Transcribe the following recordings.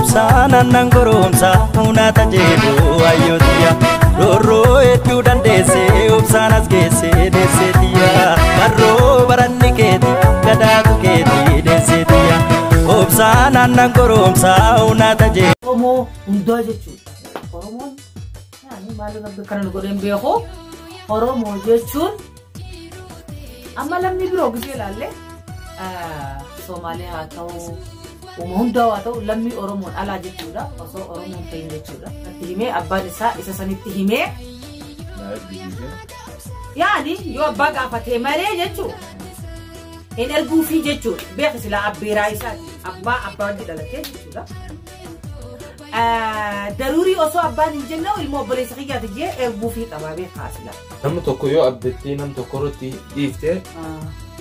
obsana nangoromsa unata jedu ayotia roro etu dandese obsana skese desetia barro baraniketi gadatu keti desetia obsana nangoromsa unata jedu omo ndo jechu oromo yani malu rabbi kanan godem beho oromo jechun amalam ni biro gidelalle Somalia atau umunda atau lammi oromo ala jechuda oso oromo tayin jechuda tihime abba isa sanit tihime yani yo abba gafate mare jechu en ergu fi jechu bex sila abbi raisa abba didalake jechuda daruri oso abba ninjenna ilmo bole saqiya tije ergu fi qababe khasila nam to ko yo abdeti nam to koroti ifte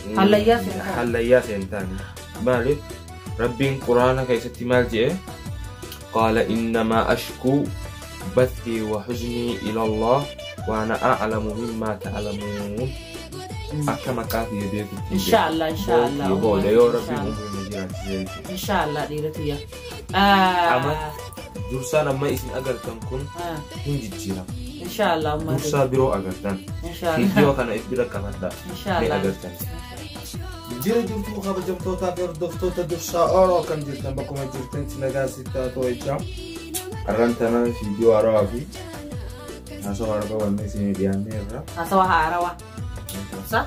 حليا سنتان مالك ربي القرآن كيف تمالجئ قال إنما أشكو بثي وحزني إلى الله وأنا أعلم مما تعلمون أكما كافي يديك إن شاء الله إن شاء الله يقول يا ربي إن شاء الله ديرتيا أما درسان ما اسم أجر تنكون هنجي جيرا إن شاء الله درسا برو أجر تن إن شاء الله فيديو كان إبرة كمان دا إن شاء الله أجر تن جيرا جمتو خاب جمتو تابير دفتو تدرسا أرا كان جرتن بكم جرتن تنجاسي تاتويجا أرنتنا فيديو أرافي أسوا أربعة ونسي ديانيرا أسوا هاروا صح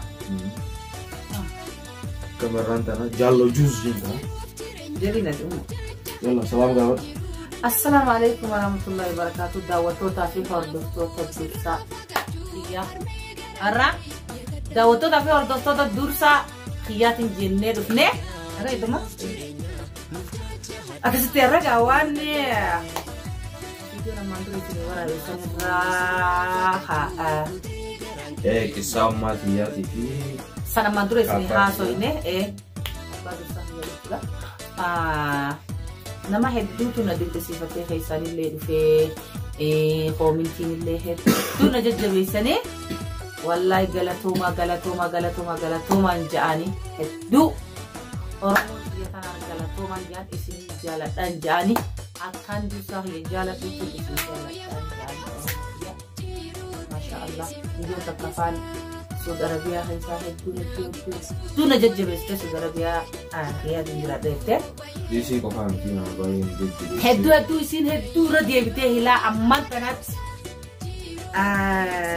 كم أرنتنا جالو جوز جنتا جري ندوم يلا سلام قاول السلام عليكم ورحمة الله وبركاته دعوتو تافي فردوستو تدرسا يا أرا دعوتو تافي فردوستو تدرسا خيات جنة دفنة أرا إدما أكسيتي أرا كواني itu nama tu itu orang itu kisah mati ya TV sana mandur itu haso ini baru sahaja itu lah nama hedu tu nadi sifatnya kayak sani ledufe community lehed tu naja jawisane wallahi galatoma anjani hedu orang dia tanah galatoma anjan isi jalan anjani akan bisa ya jalan itu isi jalan anjani masya Allah itu terkafan saudara biar saya hedu tu naja jawis saudara biar dia di Radete di sini kau faham sih nama bayi hedu isin hedu dia bete hila amat kanat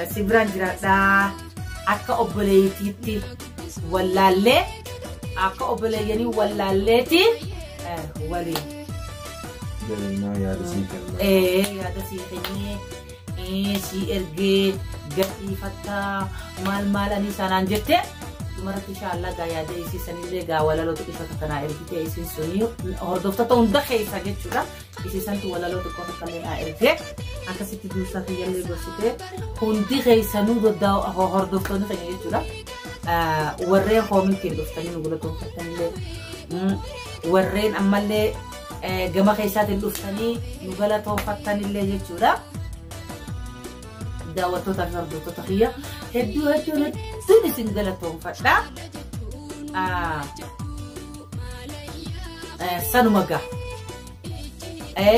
sibran jirada akka obole titi wallalle akka obole yani wallalle ti wali Belina ya ada sih kan ya ada sih ini si erge gati fatta mal ani sanan jette marat inshallah ga ya dai si sanille ga wala lo to kisha kana erge isi suni hordofta to unda khaysa jetchuda isi santu wala lo to ko kana erge aka siti dusa yalle gosite hundi khaysanu do hordofta no khaysa jetchuda warren homin kin doftani no to fatanle warren amalle gama khaysat doftani no to fatanle jetchuda دعوتو تفرد تتخيا هدو توني سنجلتهم فتا سانو مغا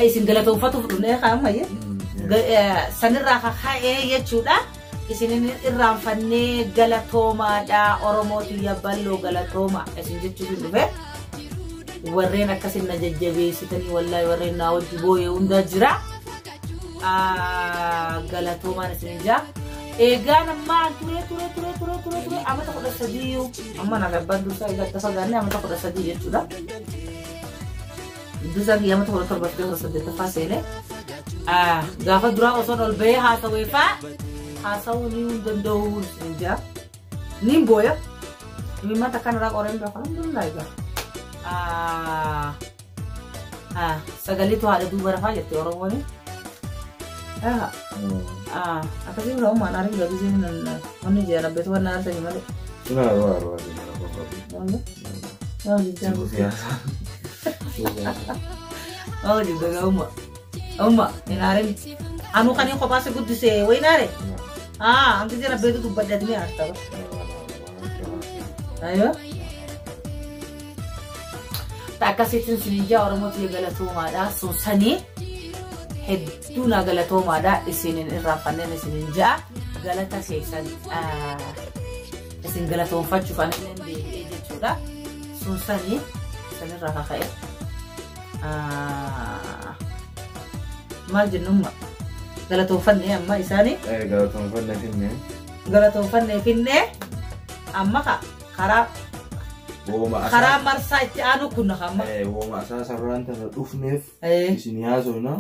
سنجلتهم فتو فتو خام هي سنرا خاي يچودا isinin irran fanne galatoma da oromoti yaballo galatoma esinjechu dube warrena kasin na jajjabe sitani wallahi warrena wadi boye unda jira galatoma nasinja egana ma ture amata ko sadiyo amma na bandu sa igatta sagane amata ko sadiyo chuda dusa ki amata ko torba ko sadiyo tafasele gafa dura oson olbe ha sawefa ha sawni undando sinja nimboya mi mata kan ra oren ba alhamdulillah ga sagalito ada du barafa jette oromoni apa sih lo mana ring gabi sini mana jara betul mana ada ni mana? Cuma luar di mana mana? Oh di sana. Oh di dalam rumah. Ini narin. Anu kan yang kau pasang kudu sewa nare. Angkat jara betul tu badan ni ada. Ayo. akkasiitiin sininjaa Oromootii galatoomaadha sunsanii hedduuna galatoomaadha isinin irraanfanneen sininjaa galata keessan isin galatoonfachuuf anillee deebi'ee jechuudha sunsanii sanirraa kaka'e maal jennumma galatoonfannee amma isaanii galatoonfannee finne amma karaa marsaa itti aanu kun amma wooma asaasarraan tana dhufneef isin yaasofna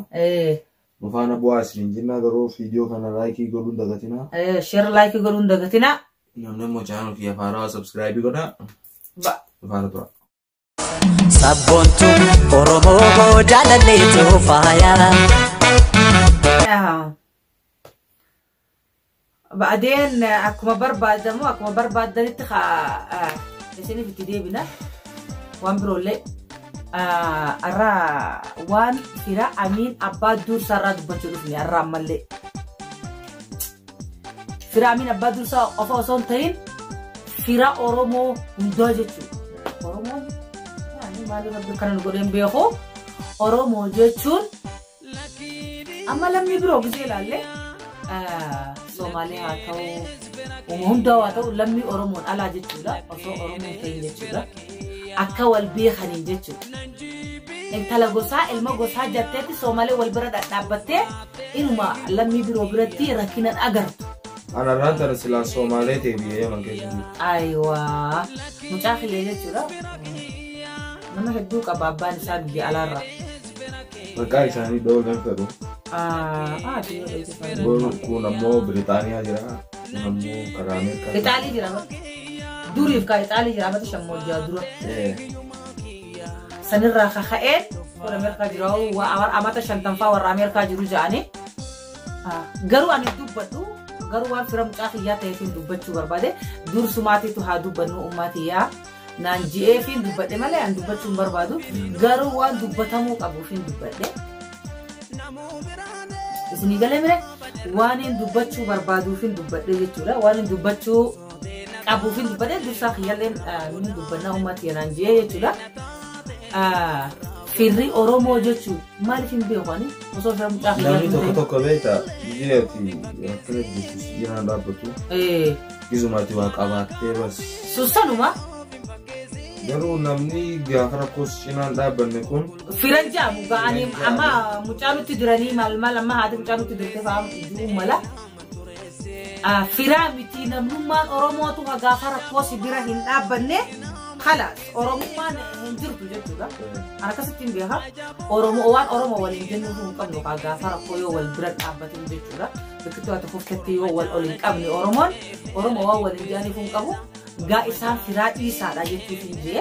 nufaana bu'aa isin jenna garuu viidiyoo kana laayikii godhuun dagatina share laayikii godhuun dagatina namni immoo chaanal kiyya faaraa subscribe godha nufaana tura Sabboontu Oromoo jaalalleetu faayaa. بعدين أكما برباد مو أكما برباد دنيت خا لسني في تديبنا وان برولة أرا وان فيرا أمين أباد دور سراد بجروفني أرا ملة فيرا أمين أباد دور سا أفا أصون تين فيرا أورومو مدوجتشو أورومو يعني مالي ربي كانوا نقولين بيخو أورومو جتشون أما لم يبرو بزيلا لي Somalia atau umumda atau lammi Oromoon ala jechuudha osoo Oromoon ta'in jechuudha akka wal beekaniin jechuudha intala gosaa ilma gosaa jetteetti Somalee wal bira dhaabbattee inuma lammi biroo biratti rakkinan agartu ana raantara silaa Somalee ta'ee yaman keessatti aywa mucaa kiyya jechuudha nama hedduu qaba abbaan isaa biyya alaarra maqaa isaanii dhoolgan fedhu kun ammoo Biriitaaniyaa jira kun ammoo karaa Ameerikaa Itaalii jira duriif ka Itaalii jira mata shammoojjaa dura sanirraa kaka'een warra Ameerikaa jira waa amata shantanfaa warra Ameerikaa jiru ja'anii garuu ani dubbadhu garuu waan fira mucaa kiyyaa ta'eefiin dubbachuu barbaade dursumaatiitu haa dubbannu ummaatiyyaa naan ji'eefiin dubbadhe malee an dubbachuu hin barbaadu garuu waan dubbatamuu qabuufiin dubbadhe isini galee mire waan hin dubbachuu barbaaduufiin dubbadhe jechuudha waan hin dubbachuu qabuufiin dubbadhe dursaa kiyyaalleen min dubbannaa ummaatiyyaa naan ji'ee jechuudha firri Oromoo jechuun maaliif hin beekani osoo fira mucaa kiyyaa namni tokko tokko beekta biyyeetti akkana jiraan dhaabbatu izumaatti waa qabaattee bas sussanuma garuu namni gaafa rakkoos cinaan dhaabbanne kun firan jaamu ga'anii amma mucaa nutti diranii maal amma haati mucaa nutti dirte fa'aa jiru mala firaa miti namnummaan Oromootu gaafa rakkoos bira hin dhaabbanne خلاص أورموان هنجرتو جتولا أنا كسبتين بيها أورموان أورمو والإنجنوهم قبلو قاعد فرقوا والبرد عبتين جتولا بكتوا تخوف كتيو والأولين قبل أورمو والإنجانيهم قبو قائسان فراتي سادا جتو في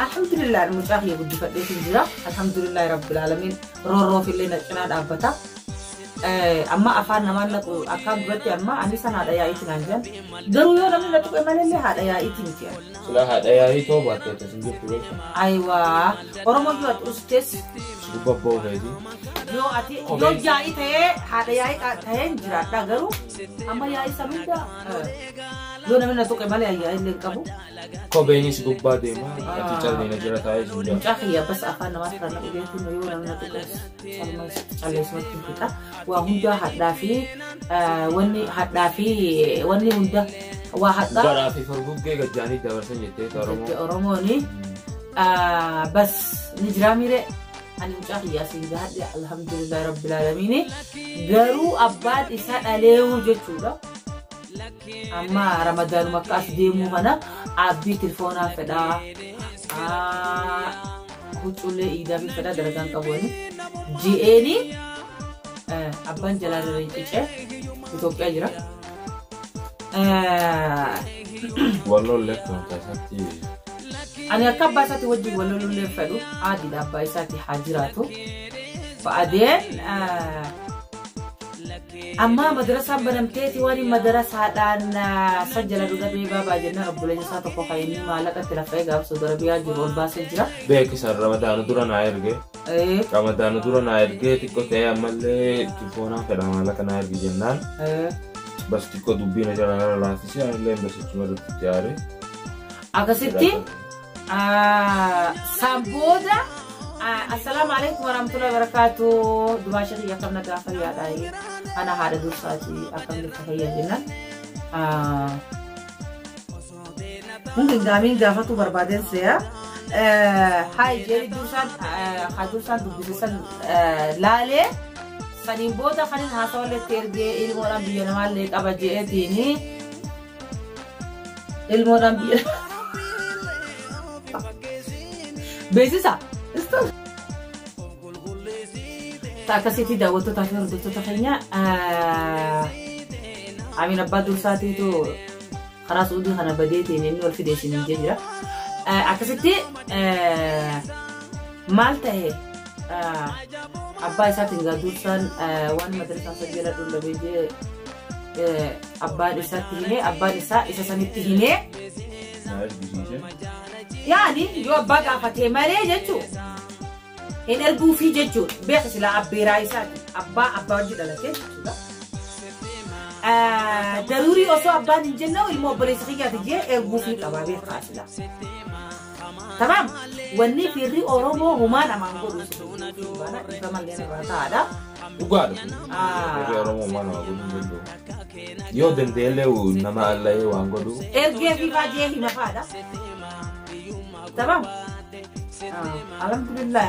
الحمد لله المجاهي يقول بفتح الجرا الحمد لله رب العالمين رو في اللي نجناد عبتا أما أفعل نمان لكو أكاد برتي أما أني سنة هذا يا إيتي نانجان درو يوم نمي لكو إمالي اللي هذا يا إيتي نتيان سلا هذا يا إيتو باتي تسنجي فريش أيوة أورمو جوات أستيس ببو هيدي يو أتي يو جاي تيه هذا يا إيتي جرات دعرو أما يا إيتي سميدا يو نمي لكو إمالي يا إيتي لكابو كو بيني سكوبا ديما أتي چلني نجرات هاي سنجا مجاهي بس أفعل نمان فرنا إيتي نيو نمي لكو سلمي سمكين kita وهندا هدافي واني هندا برا في فرقوك جيجا جاني دورسن جتة أورموني بس نجرامي ري أنا مجاهي ياسين جهاد الحمد لله رب العالمين قالوا أباد إسان عليه جتولا أما رمضان مكاس ديمو هنا أبي تلفونا فدا هتقولي إذا في فدا درجان كبوني جيني أبان جلال ريتشة إثيوبيا جرا والله لك متاساتي أنا أكبر ساتي وجه والله لولي فلو عادي لأبا ساتي حاجراته بعدين أما مدرسة بنمتي واني مدرسة أنا سجل رجال بابا جنة رب الله جسات فقيني مالك تلفي قاب صدر بيا جرول باس جرا بيك سر رمضان دوران عيرجع رمضان دوران عيرجع تكو تعمل تلفونا كلام مالك نعير بجنان بس تكو دبينا جرا لا تسي أنا لين بس تمر تجاري أكسرتي سامبودا السلام عليكم ورحمة الله وبركاته. دماشي يا كم نجافة يا داي أنا هذا دوساتي أكمل التحية جنا. ممكن قامين جافتو بربادين سيا. هاي جري دوسات خدوسات دوسات لالي سنيبودا خلين هاسول تيرجي المورام بينما لك أبجي تيني المورام بين بيزيسا استو تاكسيتي داوتو تافير دوتو تخينيا عمين أبادو ساتي تو خلاص ودي خنا بديتي إنه الفيديشن الجديدة أكسيتي مالته أبا ساتين غادوسان وان مدرسة سجلة دولة بيجي أبا ساتينه أبا سانيتينه يعني يو أبا قافتي مالي جتشو إن البو في جتشو بيخس لا أبي رايسات أبا جدا لكن ضروري أصو أبا نجنا والموبلة سخية تجي البو في قبابي خاسلا تمام وني في الري أورومو هما نمانغو بana ifama lena batada ugado Oromo mana wagodu yo dendele u nama Allah wangodu erge fi baje hina fada tamam alhamdulillah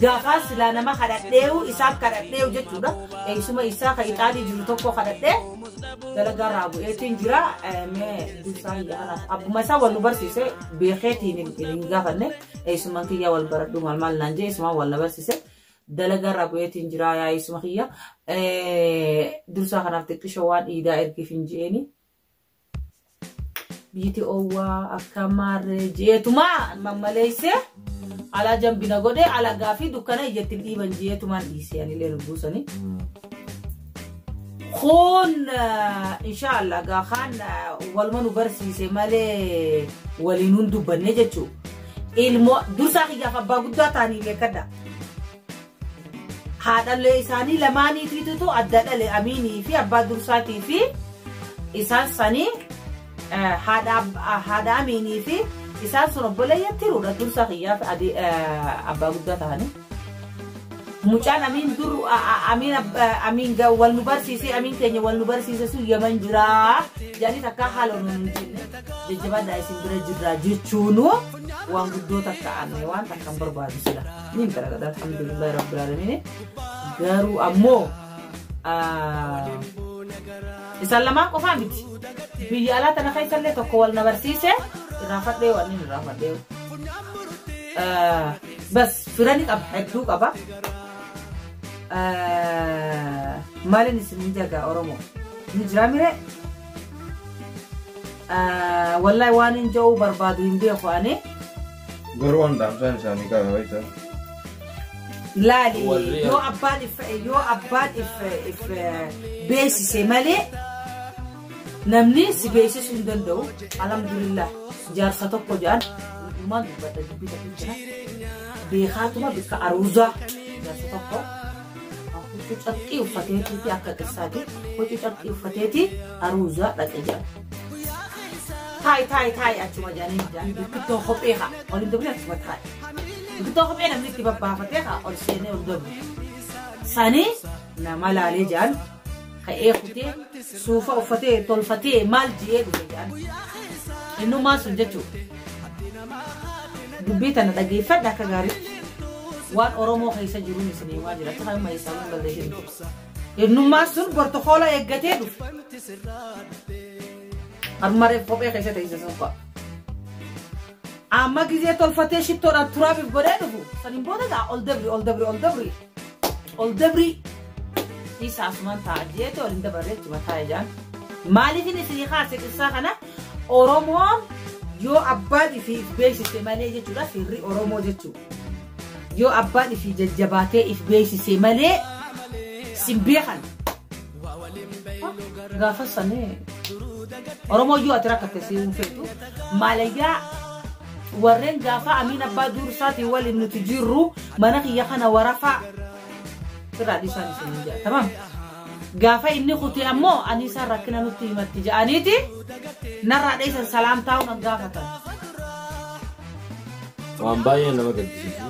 gafas la nama khadadeu isab khadadeu jechuda isuma isaka itali jiru tokko khadade dala garabu etinjira me dusanga abu masa walu barsise bi khetini ngafane isuma kiya wal baradu mal nanje isuma wal barsise دلقا رابويتين جرايا اسمخية درسا خنافتك شوان إيدا إركي فنجيني بيتي أوا أكامار جيتو ما ليسي على جنبنا قدي على قافي دوكنا يجتل إيبان جيتو ما ليسي يعني ليه ربوساني خون إن شاء الله قاخان والمانو برسيسي مالي ولينون دوبان نجتشو درسا خيا فبا قدوا تاني لكدا هذا اللي إساني لماني تيتو أدى اللي أميني في أبا درساتي في إسان ساني هذا أميني في إسان سنبلا يترو درسا خيا في أدي أبا قدوا تاني مجان أمين در أمين جا والنبرسيسي أمين كني والنبرسيسي سو يمن جرا jadi takka halo nunjin jejaba da isin jira jichunu wan guddo takka ane wan takka berbadu sudah nin kara alhamdulillah rabbil alamin garu ammo isallama ko famiti biyala tan khay salle to ko wal nabarsise rafat de wan nin rafat de bas firani ab haddu qaba malen isin jaga oromo nijramire والله وان جو بربادو يمدي اخواني غروان دامسان سامي كاويتا لا لي يو اباد اف بيسي سمالي نمني سبيسي سندندو الحمد لله جار ستوكو جان ما بدا بيتا بيتا بخاتما بك اروزا جار ستوكو تشتي وفتيتي في اكا قصادي وتشتي وفتيتي اروزا دقجا تاي أشوف جانين جان بكتو خبيها أولي دبلي أشوف تاي بكتو خبيها نملك بابا فتيها أول سنة أول دبلي سنة نمال عليه جان خير فتي سوفا وفتي طول فتي مال جيه جان إنه ما سنجتو دبيت أنا دقي فدا كجاري وان أورومو خيسا جروني سني واجرا تخيل ما يسمون بلدين إنه ما سن برتقالة يجتهدوا المرة فوقي خيسة تيجي سوقا أما كذي تلفتي شيء ترى تراب ببرده سنين بوده ده all debris إيش أسمان تاجيته ولا إنت بريت ما تاجان مالي في نسيني خاصة كساخنا أورومون يو أبادي في بيش سمالي جتوا في الري أورومو جتوا يو أبادي في جباتي في بيش سمالي سمبيخان غافل سنة Oromo juga terakat kesini itu Malaysia warren gafa amina badur sati wali nutijiru mana kiyakana warafa tradisi sini aja tamam gafa ini kuti ammo anisa rakina nuti matija aniti narra desa salam tahu nang gafa tan waan baay'ee nama gaddisiisu.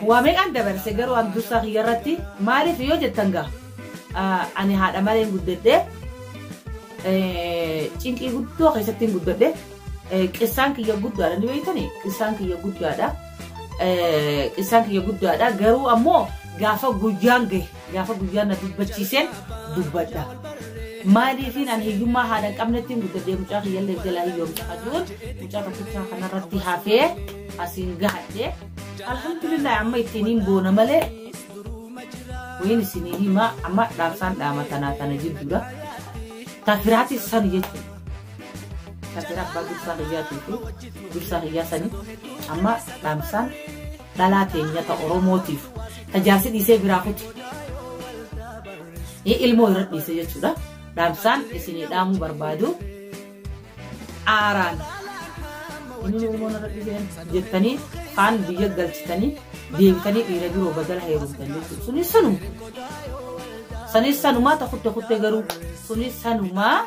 Waamee kan dabarse garuu waan dursaa kiyyarratti maaliif yoo jettan gaa ani haadha malee guddadhee cinqii guddoo keessatti guddadhee qissaan kiyya guddaadha ni beektanii qissaan kiyya guddaadha. Qissaan kiyya guddaadha garuu ammoo gaafa guyyaan gahe gaafa guyyaan na dubbachiiseen dubbadha. Maaliifin ani hiyyummaa haadha hin qabnetti guddadhee mucaa kiyyallee jalaa hiyyoomsa aduun mucaa tokkichaa kanarratti hafee asiin gahadhee alhamdulillah amma ittiin boona malee wayin isinii himaa amma dhaamsaan dhaama tanaa kana jirudha. Tafiraati san jechuudha. Tafira abbaa dursaa kiyyaatii fi dursaa kiyyaa sanii amma dhaamsaan dhalaa teenyata Oromootiif tajaajila dhiisee biraa kuti. Ilmoo irra dhiise jechuudha. Dhaamsaan isinii dhaamuu barbaadu aaraan inni ilmoon irra dhiiseen jettanii kaan biyya galchitanii deebitanii dhiira biroo badala heerumtan jechuudha. Sunis sanuma. Sanis sanumaa takutte kutte garuu sunis sanumaa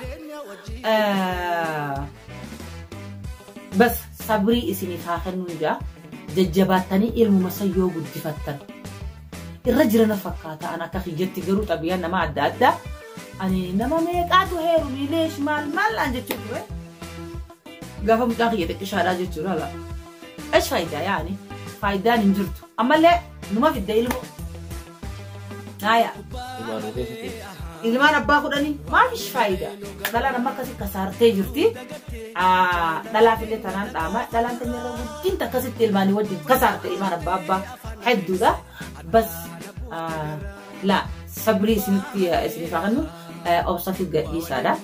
bas sabrii isiniif haa kennuun jaa jajjabaatanii ilmuma sayyoo guddifattan. Irra jirana fakkaata an akka kiyyatti garuu xabiyaan nama adda addaa ani nama meeqaatu heeru miileesh maal jechuun ture gaafa mucaa kiyya xiqqishaadhaa jechuudha ala esh faayidaa yaani faayidaan hin jirtu ammallee numa fidda ilmoo naaya ilmaan abbaa kudhanii maaliif faayidaa dhalaa nama akkasii kasaartee jirti dhalaa fillee tanaan dhaama dhalaan tanyarra wajjin akkasitti ilmaanii wajjin kasaarte ilmaan abbaa hedduudha bas لا صبري سنتي فاغنو أوصف الجدي سادا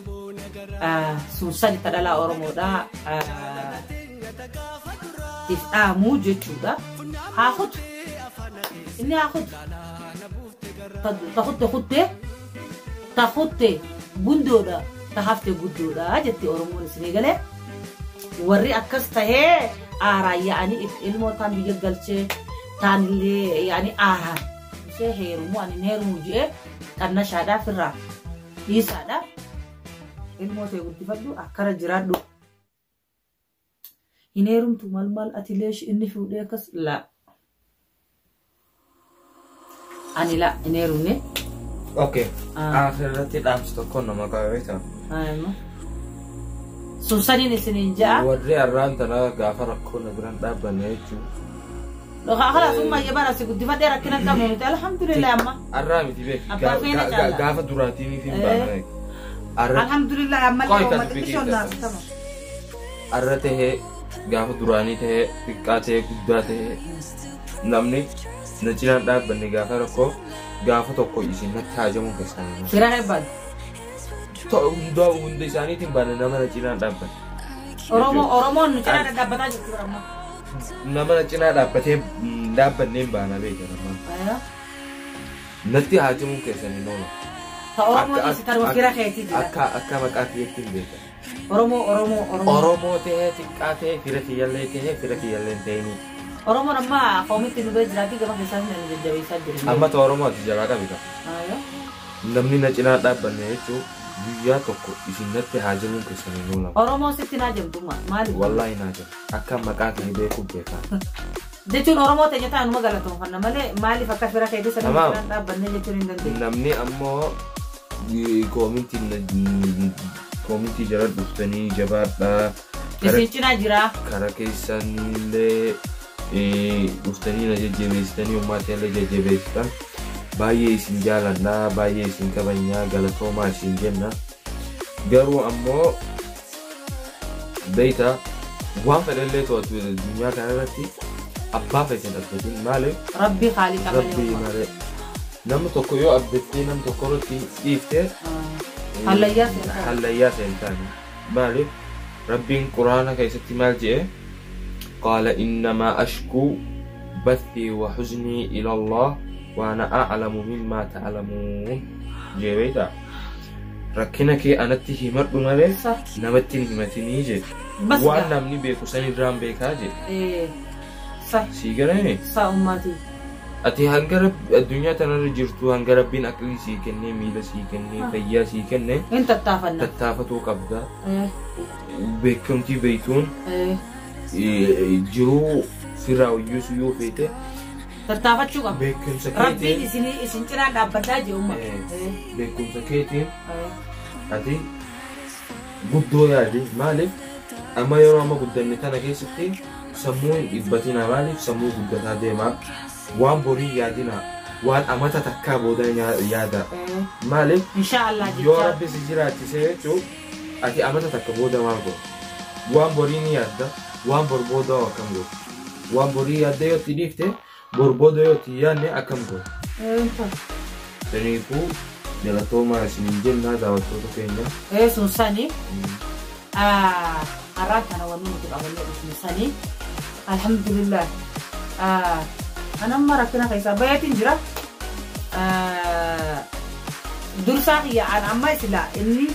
سنسالي تدلا أورمودا تفهمو جتودا هاخد إني هاخد تاخد بندودا تهافت بندودا جتي أورمون سنيجله وري أكسته آراء يعني الموتان بيجالشة تانلي يعني آراء heerumu ani neerumu jee kanna shaadaa firraa dhiisaadha ilmoo ta'e guddifadhu akkara jiraadhu hin heerumtu maal ati leesh inni fuudhee akkas laa ani laa hin heerumne. Okay. Asirratti dhaamsi tokko nama qabeeta. Sun sadiin isiniin ja'a. Warri arraan tanaa gaafa rakkoo na biraan dhaabbanne jechuudha. خلاص هم يبغى سيقول دي فديرة كنا كمون الحمد لله أما الرامي تبي قافة دراتيني في بعض الحمد لله أما اللي تكشون ناس تمام الرته قافة دراني ته بكاته كداته نامني نجينا داب بني قافة ركو قافة توكو يسين نتاجه ممكن سامي كيرانه بعد تو دو وندي ساني تبان نامنا نجينا داب أورمون نجينا داب بتاعي كورما nama cina dhaabbatee baana beekama. Natti haajamu keessanii noonu. Oromoo keessatti wakiira keetii jira. Akka maqaa kiyyaatti hin beekan. Oromoo ta'ee xiqqaa ta'ee fira kiyyallee ta'ee fira kiyyallee ta'anii. Oromoon amma qoomitti nu bira jiraatti gama keessatti nama jajjabeessaa jiru. Amma ta'e Oromoo ati jalaa qabita. Namni na cinaa dhaabbanne jechuun guyyaa tokko isin natti haajamu keessanii noonu. Oromoo sitti naajamtummaa maali? Wallaahi naajam akka maqaa kiyya beekuu beekan. Jechuun Oromoo ta'e nyaata anuma galatoonfanna malee maaliif akka fira keetii sana cinaa dhaabbanne jechuun hin dandeenye. Namni ammoo koomintii jala dhuftanii jabaadhaa. Isin cinaa jira. Kara keessanillee dhuftanii na jajjabeessitanii uummata illee jajjabeessitan. Baay'ee isin jaalannaa baay'ee isin kabajnaa galatoomaa isin jenna garuu ammoo beeyta waan fedhallee to'atu addunyaa kanarratti abbaa feesan abdatiin maaliif rabbii haaliqa malee namni tokko yoo abdattee namni tokko irratti dhiiftee hallayyaa seentaan maaliif rabbiin quraana keessatti maal jedhe qaala innamaa ashkuu bathii wa huznii ila Allah وأنا أعلم مما تعلمون جيبيتا ركنك أنا تهي مرد مالي نمتين همتيني جي وأنا مني بيكو ساني درام بيكا جي صح سيقرأني صح أماتي أتي هنقرب الدنيا تنر جرتو هنقرب بين أكلي سيكني ميلا سيكني فيا سيكني انت تتافتو قبضا بيكمتي بيتون جرو firraa uyyuusu yoo feete tattaafachuu qaba. beekumsa Rabbiin keetiin isin cinaa dhaabbataa je'umma. beekumsa keetiin ati guddoo yaadi maaliif amma yeroo amma guddanne tana keessatti sammuu hin dhibbatina maaliif sammuu guddataa deemaa waan borii yaadina waan amata takkaa booda yaada maaliif Inshaallah yoo jecha. rabbi si jiraachisee jechuun ati amata takka booda maal godhu waan borii ni yaadda waan bor booda akkam godhu waan borii yaadda yoo itti dhiifte bor booda yoo itti yaadne akkam godhu saniifuu galatoomaa isin jennaa daawwattoota keenya Sun sani. Har'aan kana wanni nuti qabannee dhufne sani. Alhamdulillah. Anamma rakkina keessaa baay'atiin jira. Dursaa kiyya amma isila inni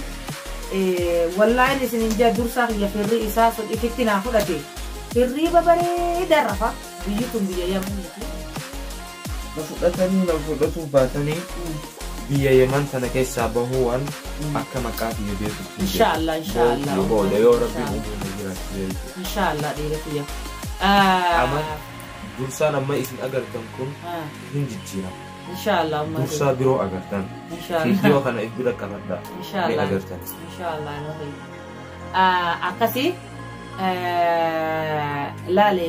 wallaahi isin inja dursaa kiyya firri isaa sun ifitti naa fudhate. Firri babareedaa rafa biyyi kun biyya Yamaniti. na fudhatuu baatanii biyya Yaman tana keessaa bahuu waan akka maqaa biyya beekutti Inshaallah inshaallah. booda yoo rabbiin uumama jiraachise Inshaallah dhiira kiyya. Amma dursaan amma isin agartan kun hin jijjiira Inshaallah umma. dursaa biroo agartan Inshaallah. fiidiyoo kana iddoo qabadda ni Inshaallah. agartan Inshaallah. Akkasii laale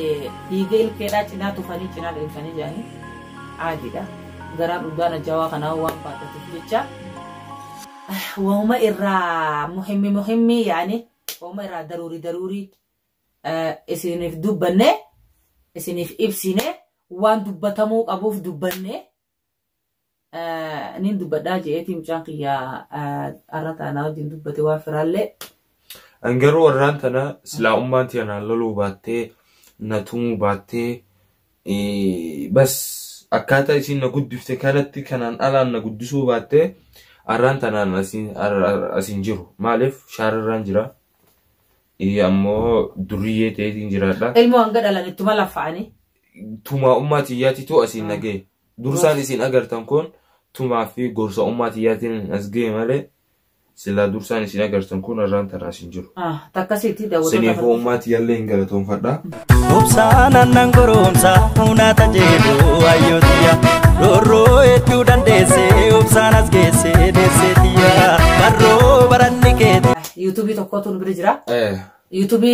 dhiiga ilkeedhaa cinaa tufanii cinaa deemsanii jiranii aadiidha. Garaa dhugaan ajawaa kanaa waan baadhatuuf jecha waanuma irraa muhimmi yaani waanuma irraa daruurii isiniif dubbanne isiniif ibsine waan dubbatamuu qabuuf dubbanne nin dubbadhaa je'eetii mucaan kiyyaa har'a taanaa wajjin dubbate waa firaallee. Angaruu warraan tana silaa ummaan tiyanaan loluu baattee na tumuu baattee bas akkaataa isin na guddifte kanatti kanaan alaan na guddisuu baattee har'aan tanaan asin jiru maaliif shaararraan jira ammoo duriyyee ta'eetiin jiraadha. Ilmoo hanga dhalan ittuma laffa'anii. Tumaa ummaa tiyyaatitu asiin nagee dursaan isin agartan kun tumaa fi gorsa ummaa tiyyaatiin as ga'e malee sila dursaan isin agartan kun har'aan tanaa isin jiru. Takkasiitti daawwattoota. Siniifuu ummaa tiyyaallee hin galatoonfadha. Obsaan annan goromsa hunaata jedhu ayyootiya roorroo hedduu dandeessee obsaan as geessee deesseetiya barroo baranni keeti. YouTube tokkotu nu bira jira. YouTube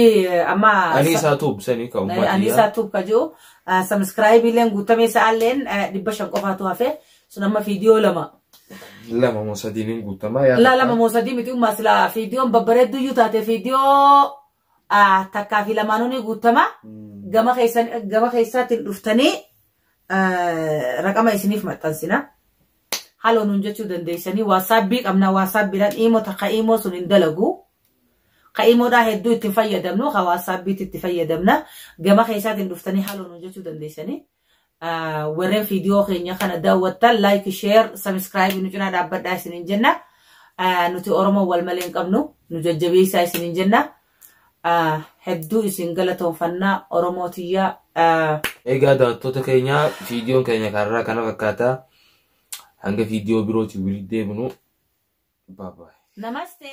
amma Aniisaa tuub sanii ka ummaa tiyyaa. Aniisaa tuub ka jiru subscribe illeen guutamee sa'aalleen 500 qofaatu hafe sun amma viidiyoo lama. Lama moo sadiin hin guutamaa La lama moo sadii miti ummaa sila viidiyoon babbareedduu iyyuu taate viidiyoo takkaa fi lamaanuu ni guutama. Gama keessaatiin dhuftanii raqama isiniif maxxansina. Haaloo nuun jechuu dandeessanii waasaabbii qabna waasaabbiidhaan imoo takka imoo sun hin dalagu. Ka imoodhaa hedduu itti fayyadamnu ka waasaabbiitti itti fayyadamna. Gama keessaatiin dhuftanii haaloo nuun jechuu dandeessanii. Warreen viidiyoo keenya kana daawwattan like share subscribe nu cinaa dhaabbadhaa isiniin jenna. Nuti Oromoo wal malee hin qabnu nu jajjabeessaa isiniin jenna. Hedduu isin galatoonfannaa Oromootiyyaa. Egaa daawwattoota keenya viidiyoon keenya kanarraa kana fakkaata. Hanga viidiyoo birootii walitti deebinu. Bye bye. Namaste.